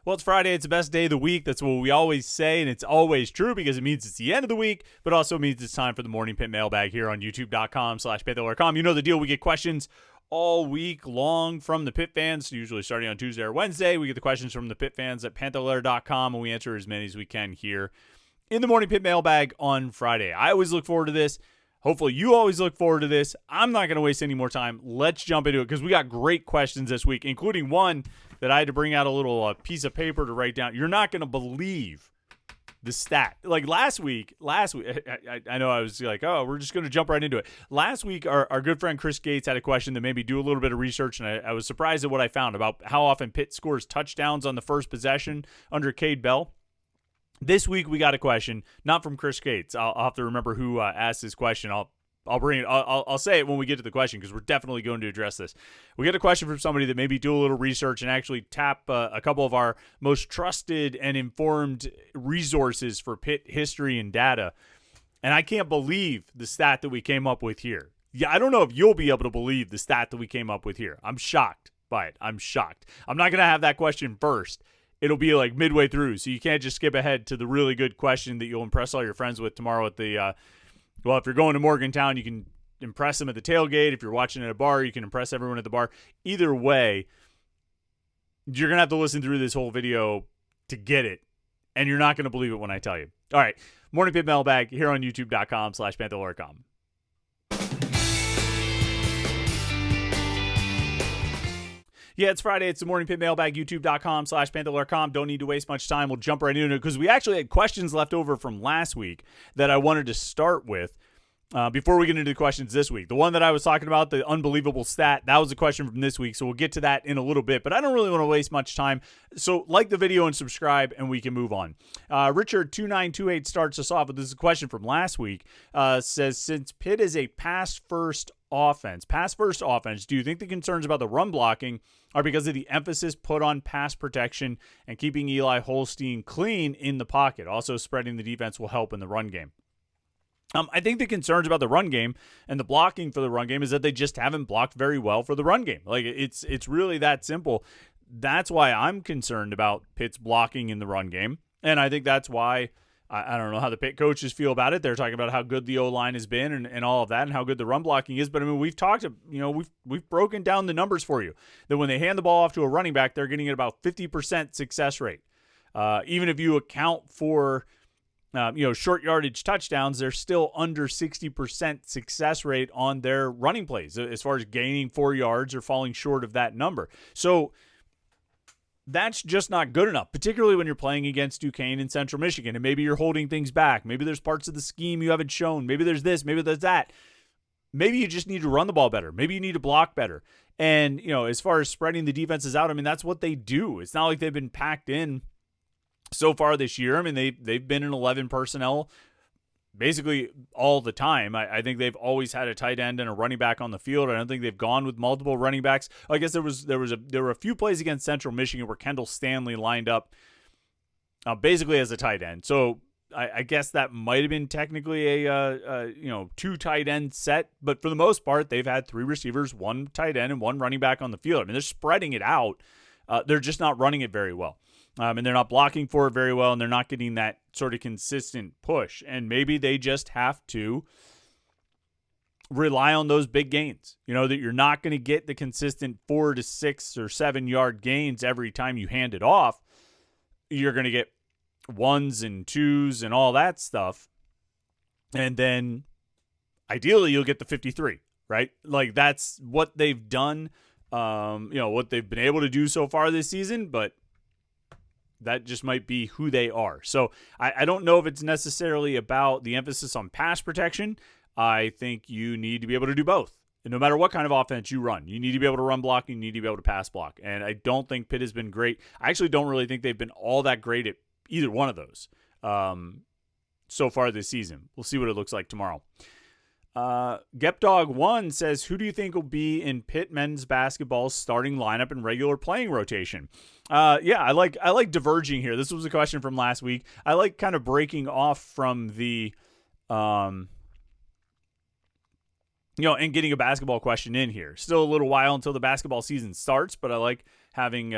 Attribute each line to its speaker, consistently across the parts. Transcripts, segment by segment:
Speaker 1: Well, it's Friday. It's the best day of the week. That's what we always say, and it's always true because it means it's the end of the week, but also means it's time for the Morning Pitt Mailbag here on youtube.com/Panther-Lair.com. You know the deal. We get questions all week long from the Pitt fans, usually starting on Tuesday or Wednesday. We get the questions from the Pitt fans at Panther-Lair.com, and we answer as many as we can here in the Morning Pitt Mailbag on Friday. I always look forward to this. Hopefully you always look forward to this. I'm not going to waste any more time. Let's jump into it because we got great questions this week, including one that I had to bring out a little piece of paper to write down. You're not going to believe the stat. Like last week, I know I was like, oh, we're just going to jump right into it. Last week, our good friend Chris Gates had a question that made me do a little bit of research, and I was surprised at what I found about how often Pitt scores touchdowns on the first possession under Kade Bell. This week we got a question, not from Chris Gates. I'll have to remember who asked this question. I'll bring it. I'll say it when we get to the question because we're definitely going to address this. We get a question from somebody that maybe do a little research and actually tap a couple of our most trusted and informed resources for Pitt history and data. And I can't believe the stat that we came up with here. Yeah, I don't know if you'll be able to believe the stat that we came up with here. I'm shocked by it. I'm shocked. I'm not going to have that question first. It'll be like midway through, so you can't just skip ahead to the really good question that you'll impress all your friends with tomorrow at the well, if you're going to Morgantown, you can impress them at the tailgate. If you're watching at a bar, you can impress everyone at the bar. Either way, you're going to have to listen through this whole video to get it, and you're not going to believe it when I tell you. All right, Morning Pitt Mailbag here on youtube.com/Panther-Lair.com. Yeah, it's Friday. It's the Morning Pitt Mailbag, youtube.com/Panther-Lair.com. Don't need to waste much time. We'll jump right into it because we actually had questions left over from last week that I wanted to start with before we get into the questions this week. The one that I was talking about, the unbelievable stat, that was a question from this week, so we'll get to that in a little bit. But I don't really want to waste much time, so like the video and subscribe, and we can move on. Richard2928 starts us off with this question from last week. Says, since Pitt is a pass-first offense, do you think the concerns about the run blocking are because of the emphasis put on pass protection and keeping Eli Holstein clean in the pocket? Also, spreading the defense will help in the run game. I think the concerns about the run game and the blocking for the run game is that they just haven't blocked very well for the run game. Like it's really that simple. That's why I'm concerned about Pitt's blocking in the run game, and I think that's why I don't know how the Pitt coaches feel about it. They're talking about how good the O-line has been and all of that and how good the run blocking is. But, I mean, we've talked, we've broken down the numbers for you. That when they hand the ball off to a running back, they're getting at about 50% success rate. Even if you account for, short yardage touchdowns, they're still under 60% success rate on their running plays as far as gaining 4 yards or falling short of that number. So that's just not good enough, particularly when you're playing against Duquesne and Central Michigan, and maybe you're holding things back. Maybe there's parts of the scheme you haven't shown. Maybe there's this, maybe there's that. Maybe you just need to run the ball better. Maybe you need to block better. And, as far as spreading the defenses out, I mean, that's what they do. It's not like they've been packed in so far this year. I mean, they've been in 11 personnel basically all the time. I think they've always had a tight end and a running back on the field. I don't think they've gone with multiple running backs. I guess there were a few plays against Central Michigan where Kendall Stanley lined up basically as a tight end. So I guess that might have been technically a 2 tight end set, but for the most part, they've had 3 receivers, 1 tight end, and 1 running back on the field. I mean, they're spreading it out. They're just not running it very well. And they're not blocking for it very well, and they're not getting that sort of consistent push. And maybe they just have to rely on those big gains. That you're not going to get the consistent 4 to 6 or 7 yard gains every time you hand it off. You're going to get 1s and 2s and all that stuff. And then ideally you'll get the 53, right? Like that's what they've done, what they've been able to do so far this season, but that just might be who they are. So I don't know if it's necessarily about the emphasis on pass protection. I think you need to be able to do both. And no matter what kind of offense you run, you need to be able to run block, you need to be able to pass block. And I don't think Pitt has been great. I actually don't really think they've been all that great at either one of those so far this season. We'll see what it looks like tomorrow. Gepdog1 says, who do you think will be in Pitt men's basketball's starting lineup and regular playing rotation? I like diverging here. This was a question from last week. I like kind of breaking off from the, and getting a basketball question in here. Still a little while until the basketball season starts, but I like having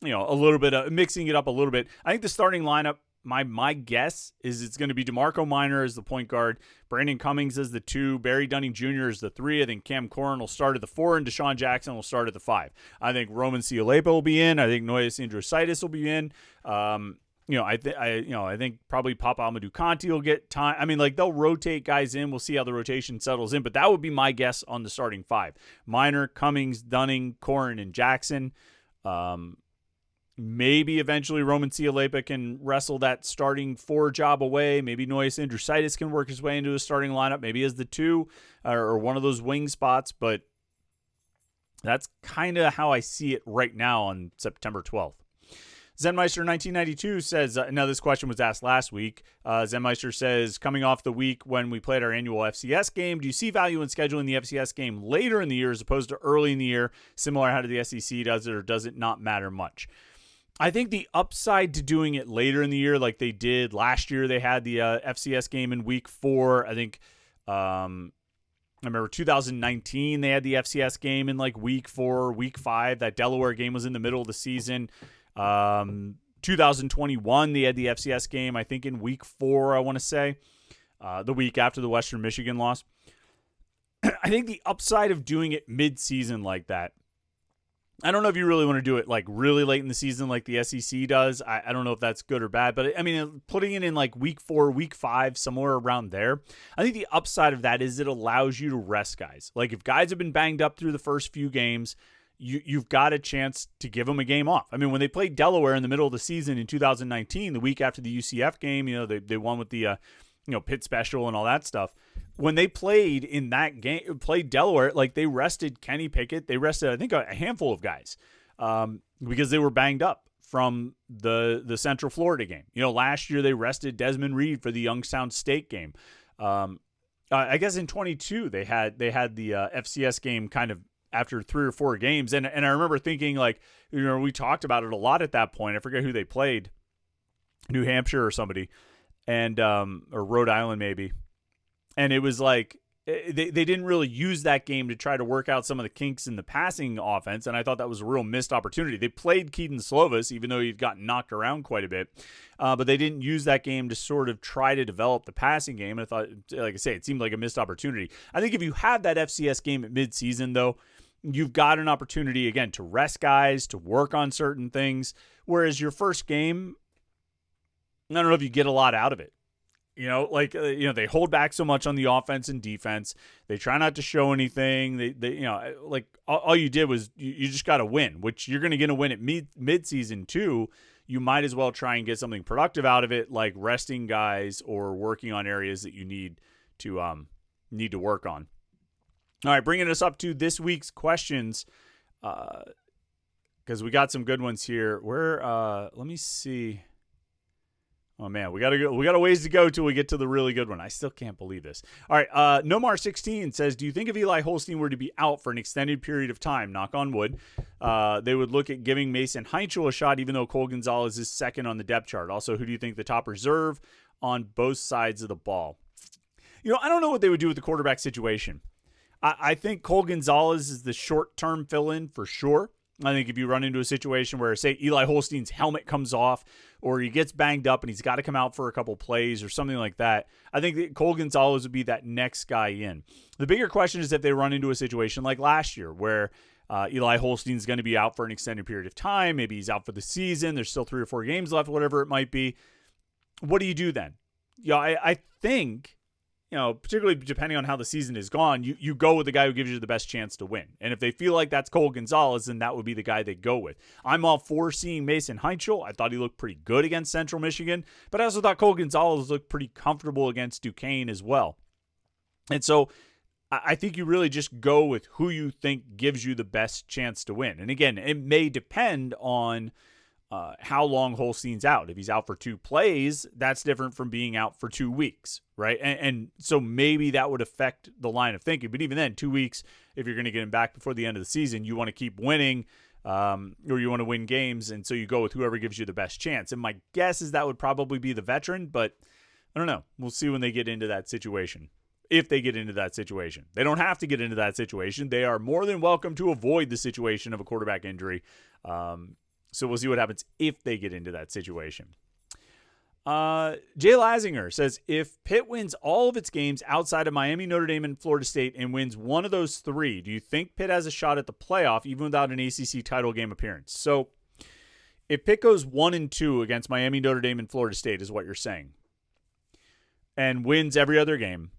Speaker 1: a little bit of mixing it up a little bit. I think the starting lineup, my guess is it's going to be DeMarco Minor as the point guard, Brandon Cummings as the 2, Barry Dunning Jr. as the 3. I think Cam Corrin will start at the 4, and Deshaun Jackson will start at the 5. I think Roman Cialepa will be in. I think Noyes Andrositis will be in. I think probably Papa Amadou Conti will get time. I mean, like, they'll rotate guys in. We'll see how the rotation settles in, but that would be my guess on the starting 5. Minor, Cummings, Dunning, Corrin, and Jackson. Maybe eventually Roman Cialepa can wrestle that starting 4 job away. Maybe Noyes Andrositis can work his way into a starting lineup, maybe as the 2 or one of those wing spots. But that's kind of how I see it right now on September 12th. Zenmeister 1992 says, now this question was asked last week. Zenmeister says, coming off the week when we played our annual FCS game, do you see value in scheduling the FCS game later in the year as opposed to early in the year, similar how to the SEC does it, or does it not matter much? I think the upside to doing it later in the year, like they did last year, they had the FCS game in week 4. I think I remember 2019, they had the FCS game in like week 4, week 5. That Delaware game was in the middle of the season. 2021, they had the FCS game, I think in week 4, I want to say, the week after the Western Michigan loss. I think the upside of doing it mid-season like that, I don't know if you really want to do it like really late in the season like the SEC does. I don't know if that's good or bad, but I mean, putting it in like week 4, week 5, somewhere around there, I think the upside of that is it allows you to rest guys. Like if guys have been banged up through the first few games, you've got a chance to give them a game off. I mean, when they played Delaware in the middle of the season in 2019, the week after the UCF game, they won with the Pitt special and all that stuff. When they played in that game, played Delaware, like they rested Kenny Pickett. They rested, I think, a handful of guys because they were banged up from the Central Florida game. Last year they rested Desmond Reed for the Youngstown State game. I guess in 22 they had the FCS game kind of after 3 or 4 games. And I remember thinking, like, we talked about it a lot at that point. I forget who they played, New Hampshire or somebody, and or Rhode Island maybe. And it was like they didn't really use that game to try to work out some of the kinks in the passing offense, and I thought that was a real missed opportunity. They played Keaton Slovis, even though he'd gotten knocked around quite a bit, but they didn't use that game to sort of try to develop the passing game. And I thought, like I say, it seemed like a missed opportunity. I think if you have that FCS game at midseason, though, you've got an opportunity, again, to rest guys, to work on certain things, whereas your first game, I don't know if you get a lot out of it. They hold back so much on the offense and defense. They try not to show anything. They all you did was you just got to win, which you're going to win at mid-season too. You might as well try and get something productive out of it, like resting guys or working on areas that you need to work on. All right, bringing us up to this week's questions, because we got some good ones here. Let me see. Oh man, we got a ways to go till we get to the really good one. I still can't believe this. All right, Nomar16 says, do you think if Eli Holstein were to be out for an extended period of time, knock on wood, they would look at giving Mason Heinchel a shot, even though Cole Gonzalez is second on the depth chart? Also, who do you think the top reserve on both sides of the ball? I don't know what they would do with the quarterback situation. I think Cole Gonzalez is the short-term fill-in for sure. I think if you run into a situation where, say, Eli Holstein's helmet comes off or he gets banged up and he's got to come out for a couple plays or something like that, I think that Cole Gonzalez would be that next guy in. The bigger question is if they run into a situation like last year where Eli Holstein's going to be out for an extended period of time. Maybe he's out for the season. There's still 3 or 4 games left, whatever it might be. What do you do then? I think, particularly depending on how the season is gone, you go with the guy who gives you the best chance to win. And if they feel like that's Cole Gonzalez, then that would be the guy they go with. I'm all for seeing Mason Heinchel. I thought he looked pretty good against Central Michigan, but I also thought Cole Gonzalez looked pretty comfortable against Duquesne as well. And so I think you really just go with who you think gives you the best chance to win. And again, it may depend on how long Holstein's out. If he's out for 2 plays, that's different from being out for 2 weeks, right? And so maybe that would affect the line of thinking. But even then, 2 weeks, if you're going to get him back before the end of the season, you want to keep winning or you want to win games. And so you go with whoever gives you the best chance. And my guess is that would probably be the veteran, but I don't know. We'll see when they get into that situation. If they get into that situation. They don't have to get into that situation. They are more than welcome to avoid the situation of a quarterback injury. So we'll see what happens if they get into that situation. Jay Lazinger says, if Pitt wins all of its games outside of Miami, Notre Dame, and Florida State and wins one of those three, do you think Pitt has a shot at the playoff even without an ACC title game appearance? So if Pitt goes 1-2 against Miami, Notre Dame, and Florida State is what you're saying, and wins every other game,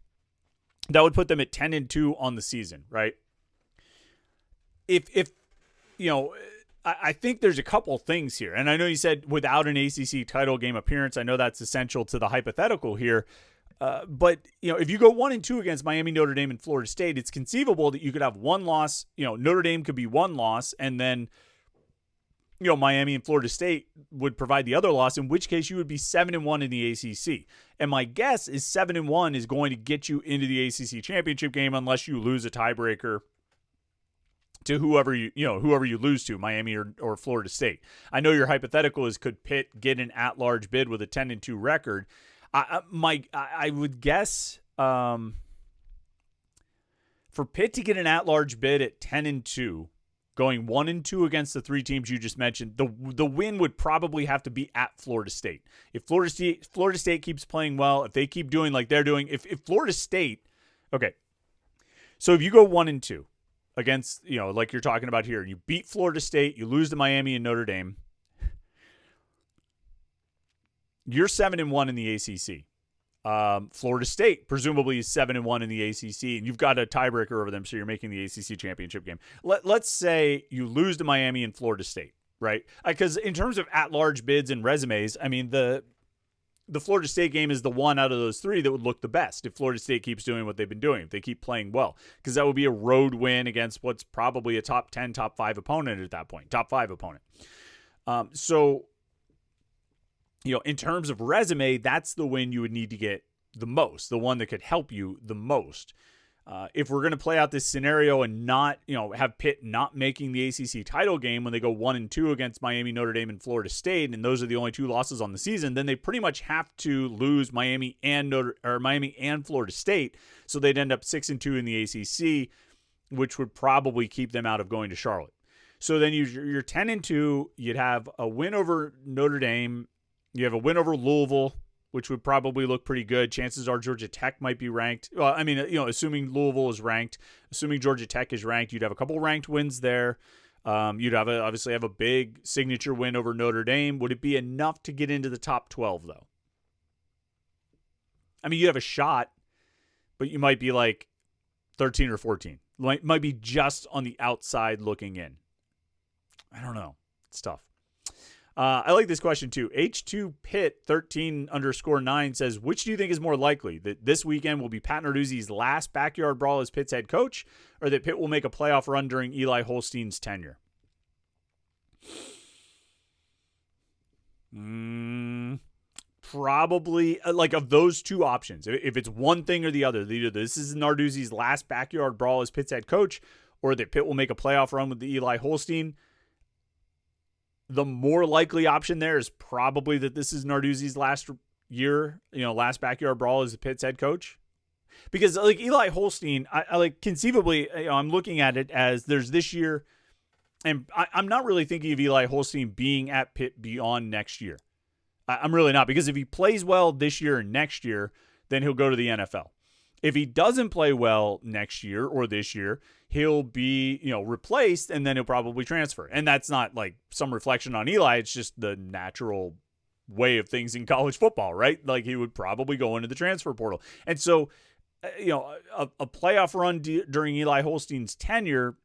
Speaker 1: that would put them at 10-2 on the season, right? If you know, I think there's a couple things here. And I know you said without an ACC title game appearance, I know that's essential to the hypothetical here. But, you know, if you go 1-2 against Miami, Notre Dame, and Florida State, it's conceivable that you could have one loss. You know, Notre Dame could be one loss, and then, you know, Miami and Florida State would provide the other loss, in which case you would be 7-1 in the ACC. And my guess is 7-1 is going to get you into the ACC championship game unless you lose a tiebreaker to whoever you lose to, Miami or Florida State. I know your hypothetical is, could Pitt get an at-large bid with a 10-2 record? I would guess for Pitt to get an at-large bid at 10-2, going 1-2 against the three teams you just mentioned, the win would probably have to be at Florida State. If Florida State keeps playing well, if they keep doing like they're doing, if Florida State, okay, so if you go 1-2 against, you know, like you're talking about here, you beat Florida State, you lose to Miami and Notre Dame, you're 7-1 in the ACC. Florida State presumably is 7-1 in the ACC, and you've got a tiebreaker over them, so you're making the ACC championship game. Let's say you lose to Miami and Florida State, right? Because in terms of at-large bids and resumes, I mean, the Florida State game is the one out of those three that would look the best if Florida State keeps doing what they've been doing, if they keep playing well, because that would be a road win against what's probably a top 10, top 5 opponent at that point, top 5 opponent. So, you know, in terms of resume, that's the win you would need to get the most, the one that could help you the most. If we're going to play out this scenario and not, you know, have Pitt not making the ACC title game when they go 1-2 against Miami, Notre Dame, and Florida State, and those are the only two losses on the season, then they pretty much have to lose Miami and Florida State, so they'd end up 6-2 in the ACC, which would probably keep them out of going to Charlotte. So then you're 10-2. You'd have a win over Notre Dame. You have a win over Louisville, which would probably look pretty good. Chances are Georgia Tech might be ranked. Well, I mean, you know, assuming Louisville is ranked, assuming Georgia Tech is ranked, you'd have a couple ranked wins there. You'd obviously have a big signature win over Notre Dame. Would it be enough to get into the top 12, though? I mean, you have a shot, but you might be like 13 or 14. Might be just on the outside looking in. I don't know. It's tough. I like this question too. H2 Pitt 13_9 says, which do you think is more likely, that this weekend will be Pat Narduzzi's last backyard brawl as Pitt's head coach, or that Pitt will make a playoff run during Eli Holstein's tenure? Probably, like, of those two options, if it's one thing or the other, either this is Narduzzi's last backyard brawl as Pitt's head coach, or that Pitt will make a playoff run with the Eli Holstein, the more likely option there is probably that this is Narduzzi's last year, you know, last backyard brawl as the Pitt's head coach. Because, like, Eli Holstein, I like, conceivably, you know, I'm looking at it as there's this year, and I'm not really thinking of Eli Holstein being at Pitt beyond next year. I'm really not, because if he plays well this year and next year, then he'll go to the NFL. If he doesn't play well next year or this year, he'll be, you know, replaced, and then he'll probably transfer. And that's not like some reflection on Eli. It's just the natural way of things in college football, right? Like, he would probably go into the transfer portal. And so, you know, a playoff run during Eli Holstein's tenure,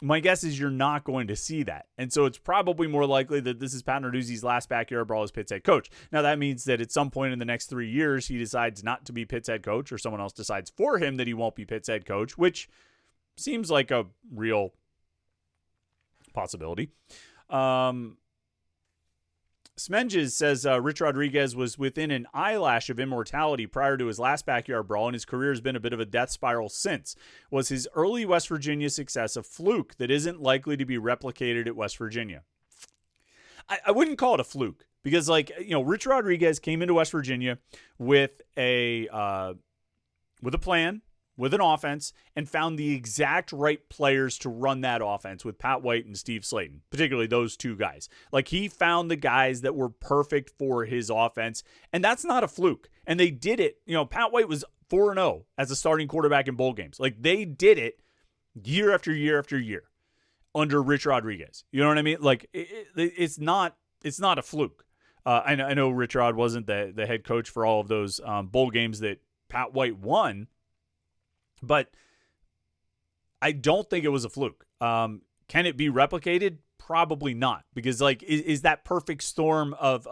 Speaker 1: my guess is you're not going to see that. And so it's probably more likely that this is Pat Narduzzi's last backyard brawl as Pitt's head coach. Now, that means that at some point in the next 3 years, he decides not to be Pitt's head coach, or someone else decides for him that he won't be Pitt's head coach, which seems like a real possibility. Smenges says Rich Rodriguez was within an eyelash of immortality prior to his last backyard brawl, and his career has been a bit of a death spiral since. Was his early West Virginia success a fluke that isn't likely to be replicated at West Virginia? I wouldn't call it a fluke, because, like, you know, Rich Rodriguez came into West Virginia with a plan, with an offense and found the exact right players to run that offense with Pat White and Steve Slayton, particularly those two guys. Like, he found the guys that were perfect for his offense, and that's not a fluke. And they did it. You know, Pat White was 4-0 as a starting quarterback in bowl games. Like, they did it year after year after year under Rich Rodriguez. You know what I mean? Like, it's not a fluke. I know Rich Rod wasn't the head coach for all of those bowl games that Pat White won, but I don't think it was a fluke. Can it be replicated? Probably not, because like, is that perfect storm of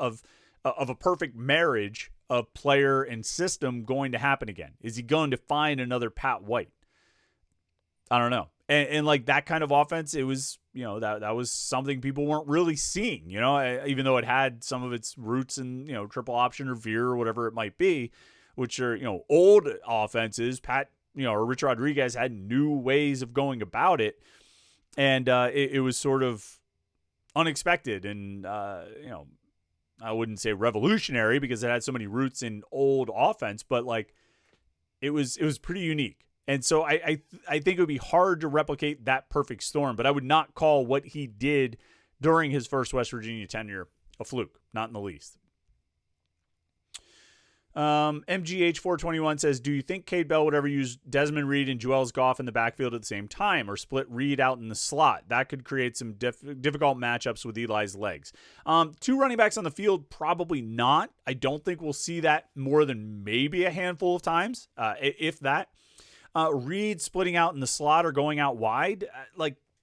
Speaker 1: a perfect marriage of player and system going to happen again? Is he going to find another Pat White? I don't know. And like, that kind of offense, it was, you know, that was something people weren't really seeing, you know, even though it had some of its roots in, you know, triple option or veer or whatever it might be, which are, you know, old offenses. Pat, you know, or Rich Rodriguez had new ways of going about it. And it was sort of unexpected and, you know, I wouldn't say revolutionary because it had so many roots in old offense, but like, it was pretty unique. And so I think it would be hard to replicate that perfect storm, but I would not call what he did during his first West Virginia tenure a fluke, not in the least. MGH421 says, do you think Kade Bell would ever use Desmond Reed and Joels Goff in the backfield at the same time, or split Reed out in the slot? That could create some difficult matchups with Eli's legs. Two running backs on the field, probably not. I don't think we'll see that more than maybe a handful of times, if that. Reed splitting out in the slot or going out wide,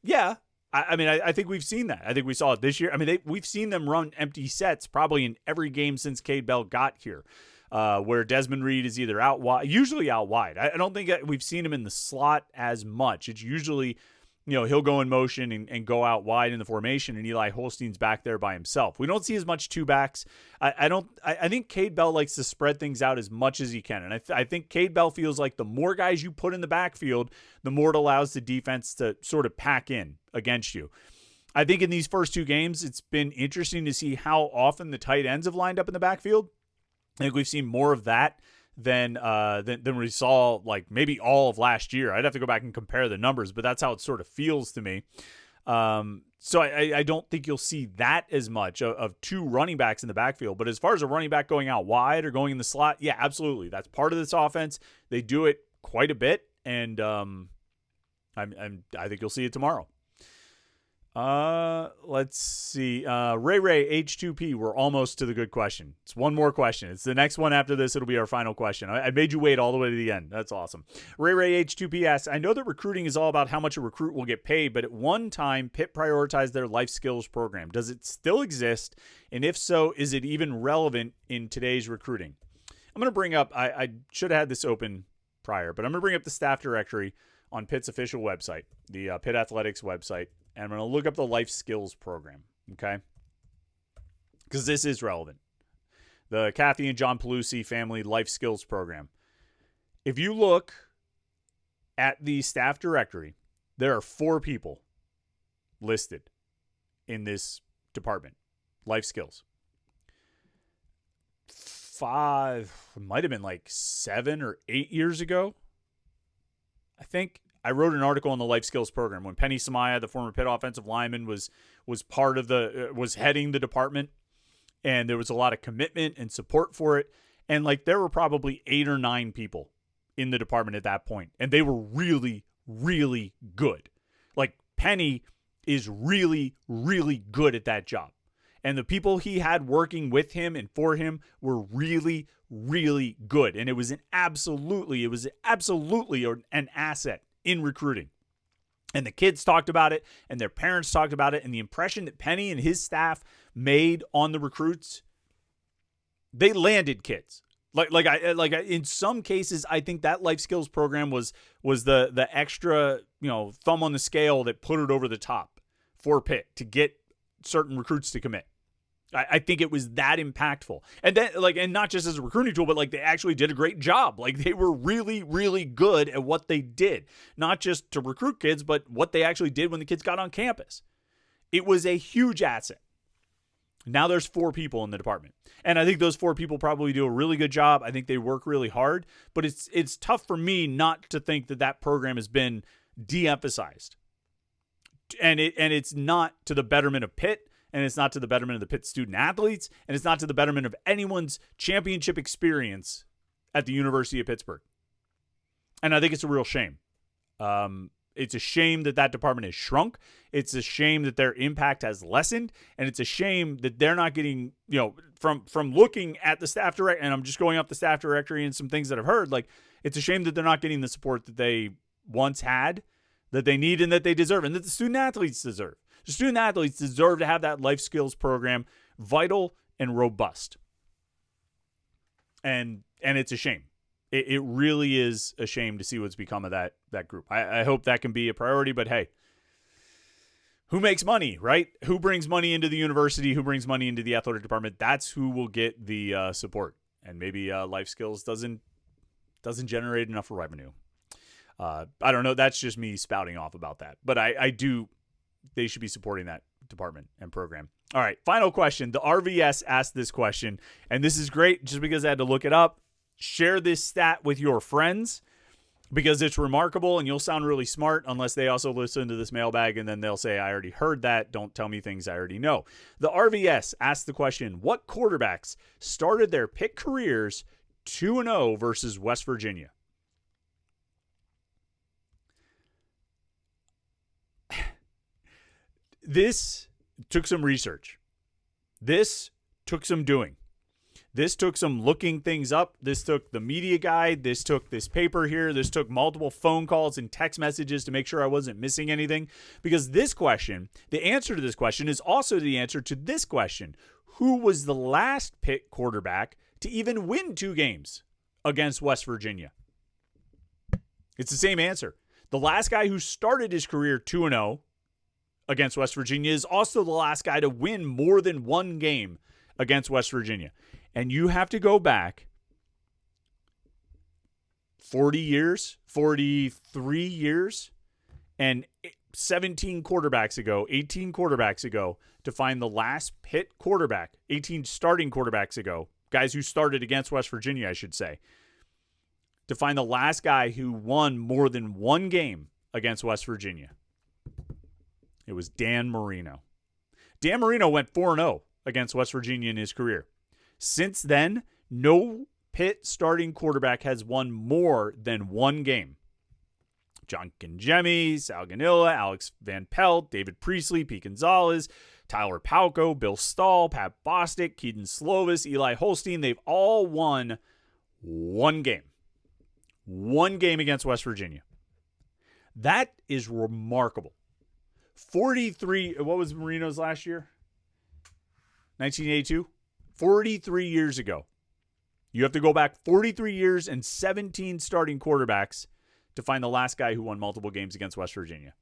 Speaker 1: yeah. I mean, I think we've seen that. I think we saw it this year. I mean, we've seen them run empty sets probably in every game since Kade Bell got here, where Desmond Reed is either out wide, usually out wide. I don't think we've seen him in the slot as much. It's usually, you know, he'll go in motion and go out wide in the formation, and Eli Holstein's back there by himself. We don't see as much two backs. I think Kade Bell likes to spread things out as much as he can. And I think Kade Bell feels like the more guys you put in the backfield, the more it allows the defense to sort of pack in against you. I think in these first two games, it's been interesting to see how often the tight ends have lined up in the backfield. I think we've seen more of that than we saw, like, maybe all of last year. I'd have to go back and compare the numbers, but that's how it sort of feels to me. So I don't think you'll see that as much of two running backs in the backfield. But as far as a running back going out wide or going in the slot, yeah, absolutely. That's part of this offense. They do it quite a bit, and I think you'll see it tomorrow. Let's see. Ray H2P, we're almost to the good question. It's one more question. It's the next one after this. It'll be our final question. I made you wait all the way to the end. That's awesome. Ray H2P asks, I know that recruiting is all about how much a recruit will get paid, but at one time, Pitt prioritized their life skills program. Does it still exist? And if so, is it even relevant in today's recruiting? I'm going to bring up, I should have had this open prior, but I'm going to bring up the staff directory on Pitt's official website, the Pitt Athletics website. And I'm going to look up the life skills program, okay? Because this is relevant. The Kathy and John Pelusi family life skills program. If you look at the staff directory, there are 4 people listed in this department, life skills. 5, it might have been like 7 or 8 years ago, I think. I wrote an article on the life skills program when Penny Samaya, the former Pitt offensive lineman, was heading the department, and there was a lot of commitment and support for it. And like, there were probably 8 or 9 people in the department at that point, and they were really, really good. Like, Penny is really, really good at that job. And the people he had working with him and for him were really, really good. And it was absolutely an asset in recruiting. And the kids talked about it, and their parents talked about it, and the impression that Penny and his staff made on the recruits, they landed kids. Like in some cases, I think that life skills program was the extra, you know, thumb on the scale that put it over the top for Pitt to get certain recruits to commit. I think it was that impactful. And then, and not just as a recruiting tool, but they actually did a great job. Like, they were really, really good at what they did. Not just to recruit kids, but what they actually did when the kids got on campus. It was a huge asset. Now there's 4 people in the department. And I think those 4 people probably do a really good job. I think they work really hard. But it's tough for me not to think that program has been de-emphasized. And it's not to the betterment of Pitt, and it's not to the betterment of the Pitt student athletes, and it's not to the betterment of anyone's championship experience at the University of Pittsburgh. And I think it's a real shame. It's a shame that department has shrunk. It's a shame that their impact has lessened. And it's a shame that they're not getting, from looking at the staff directory, and I'm just going off the staff directory and some things that I've heard, like, it's a shame that they're not getting the support that they once had, that they need and that they deserve, and that the student athletes deserve. The student athletes deserve to have that life skills program vital and robust. And it's a shame. It really is a shame to see what's become of that group. I hope that can be a priority, but hey, who makes money, right? Who brings money into the university? Who brings money into the athletic department? That's who will get the support. And maybe life skills doesn't generate enough revenue. I don't know. That's just me spouting off about that. But I do. They should be supporting that department and program. All right, final question. The RVS asked this question, and this is great just because I had to look it up. Share this stat with your friends because it's remarkable, and you'll sound really smart unless they also listen to this mailbag, and then they'll say, I already heard that. Don't tell me things I already know. The RVS asked the question, what quarterbacks started their Pitt careers 2-0 versus West Virginia? This took some research. This took some doing. This took some looking things up. This took the media guide. This took this paper here. This took multiple phone calls and text messages to make sure I wasn't missing anything. Because this question, the answer to this question is also the answer to this question. Who was the last Pitt quarterback to even win 2 games against West Virginia? It's the same answer. The last guy who started his career 2-0 against West Virginia is also the last guy to win more than 1 game against West Virginia. And you have to go back 40 years, 43 years, and 17 quarterbacks ago, 18 quarterbacks ago to find the last Pitt quarterback, 18 starting quarterbacks ago, guys who started against West Virginia, I should say, to find the last guy who won more than 1 game against West Virginia. It was Dan Marino. Dan Marino went 4-0 against West Virginia in his career. Since then, no Pitt starting quarterback has won more than 1 game. John Kingemi, Sal Ganilla, Alex Van Pelt, David Priestley, Pete Gonzalez, Tyler Palco, Bill Stahl, Pat Bostic, Keaton Slovis, Eli Holstein, they've all won 1 game. 1 game against West Virginia. That is remarkable. 43, what was Marino's last year? 1982? 43 years ago. You have to go back 43 years and 17 starting quarterbacks to find the last guy who won multiple games against West Virginia.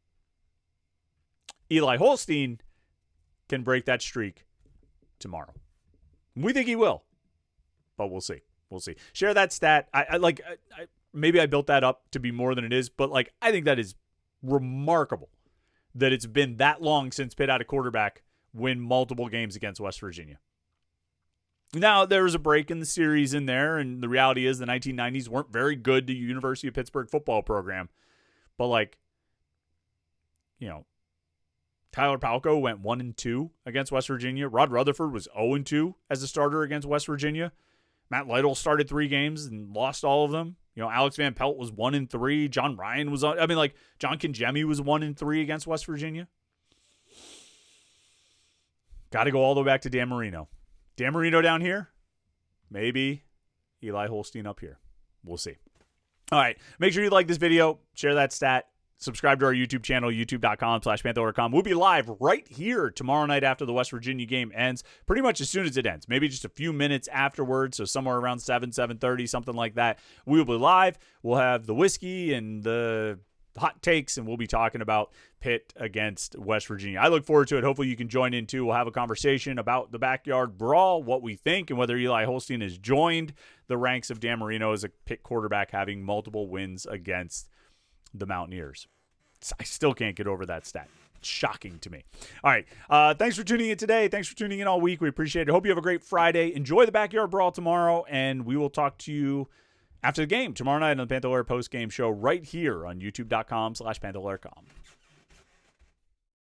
Speaker 1: Eli Holstein can break that streak tomorrow. We think he will, but we'll see. We'll see. Share that stat. Maybe I built that up to be more than it is, but I think that is remarkable that it's been that long since Pitt had a quarterback win multiple games against West Virginia. Now, there was a break in the series in there, and the reality is the 1990s weren't very good to the University of Pittsburgh football program. But, Tyler Palco went 1-2 against West Virginia. Rod Rutherford was 0-2 as a starter against West Virginia. Matt Lytle started 3 games and lost all of them. Alex Van Pelt was 1-3. John Ryan was on. John Kingemi was 1-3 against West Virginia. Got to go all the way back to Dan Marino. Dan Marino down here, maybe Eli Holstein up here. We'll see. All right. Make sure you like this video, share that stat, subscribe to our YouTube channel, youtube.com/Panther-Lair.com. We'll be live right here tomorrow night after the West Virginia game ends, pretty much as soon as it ends, maybe just a few minutes afterwards, so somewhere around 7:30, something like that. We will be live. We'll have the whiskey and the hot takes, and we'll be talking about Pitt against West Virginia. I look forward to it. Hopefully you can join in too. We'll have a conversation about the backyard brawl, what we think, and whether Eli Holstein has joined the ranks of Dan Marino as a Pitt quarterback having multiple wins against the Mountaineers. I still can't get over that stat. shocking to me. All right. Thanks for tuning in today. Thanks for tuning in all week. We appreciate it. Hope you have a great Friday. Enjoy the Backyard Brawl tomorrow, and we will talk to you after the game tomorrow night on the Panther-Lair post-game show right here on youtube.com/Panther-Lair.com.